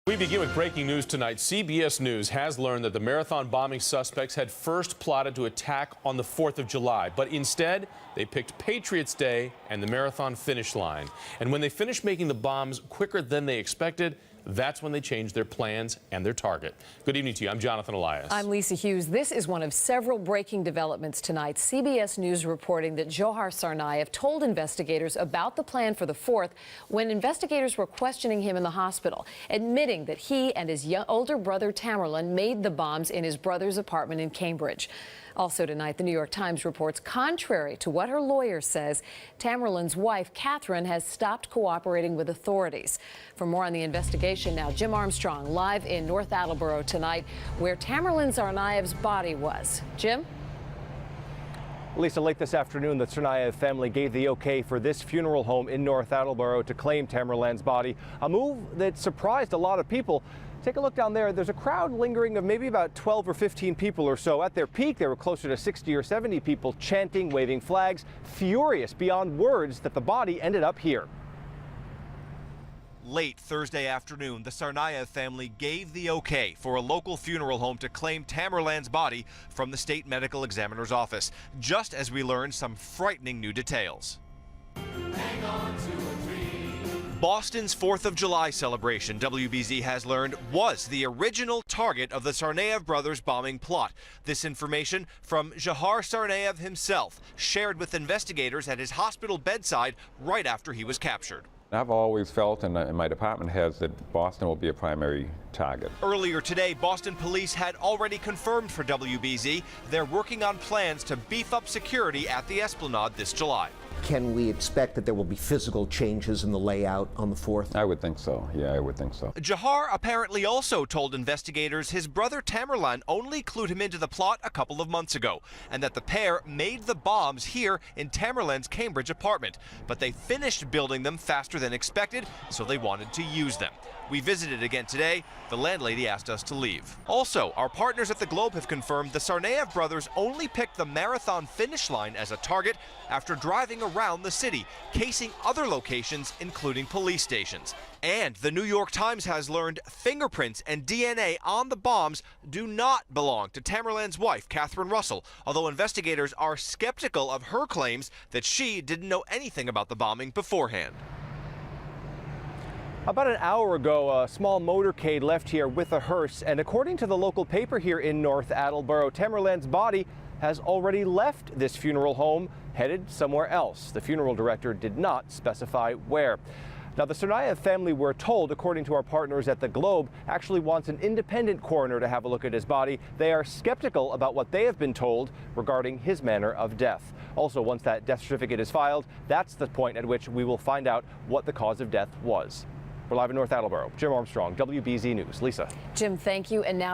We begin with breaking news tonight. CBS News has learned that the marathon bombing suspects had first plotted to attack on the 4th of July, but instead they picked Patriots Day and the marathon finish line. And when they finished making the bombs quicker than they expected, that's when they changed their plans and their target. Good evening to you. I'm Jonathan Elias. I'm Lisa Hughes. This is one of several breaking developments tonight. CBS News reporting that Johar Tsarnaev told investigators about the plan for the 4th when investigators were questioning him in the hospital, admitting that he and his older brother Tamerlan made the bombs in his brother's apartment in Cambridge. Also tonight, the New York Times reports, contrary to what her lawyer says, Tamerlan's wife, Catherine, has stopped cooperating with authorities. For more on the investigation now, Jim Armstrong live in North Attleboro tonight, where Tamerlan Tsarnaev's body was. Jim? Lisa, late this afternoon, the Tsarnaev family gave the okay for this funeral home in North Attleboro to claim Tamerlan's body, a move that surprised a lot of people. Take a look down there. There's a crowd lingering of maybe about 12 or 15 people or so. At their peak, there were closer to 60 or 70 people chanting, waving flags, furious beyond words that the body ended up here. Late Thursday afternoon, the Tsarnaev family gave the okay for a local funeral home to claim Tamerlan's body from the state medical examiner's office, just as we learned some frightening new details. Hang on to a dream. Boston's 4th of July celebration, WBZ has learned, was the original target of the Tsarnaev brothers' bombing plot. This information from Johar Tsarnaev himself, shared with investigators at his hospital bedside right after he was captured. I've always felt, and my department has, that Boston will be a primary target. Earlier today, Boston police had already confirmed for WBZ they're working on plans to beef up security at the Esplanade this July. Can we expect that there will be physical changes in the layout on the 4th? I would think so. Yeah, I would think so. Johar apparently also told investigators his brother Tamerlan only clued him into the plot a couple of months ago, and that the pair made the bombs here in Tamerlan's Cambridge apartment. But they finished building them faster than expected, so they wanted to use them. We visited again today. The landlady asked us to leave. Also, our partners at the Globe have confirmed the Tsarnaev brothers only picked the marathon finish line as a target after driving around the city, casing other locations, including police stations. And the New York Times has learned fingerprints and DNA on the bombs do not belong to Tamerlan's wife, Catherine Russell, although investigators are skeptical of her claims that she didn't know anything about the bombing beforehand. About an hour ago, a small motorcade left here with a hearse, and according to the local paper here in North Attleboro, Tamerlan's body has already left this funeral home, headed somewhere else. The funeral director did not specify where. Now, the Tsarnaev family, we're told, according to our partners at the Globe, actually wants an independent coroner to have a look at his body. They are skeptical about what they have been told regarding his manner of death. Also, once that death certificate is filed, that's the point at which we will find out what the cause of death was. We're live in North Attleboro. Jim Armstrong, WBZ News. Lisa. Jim, thank you. And now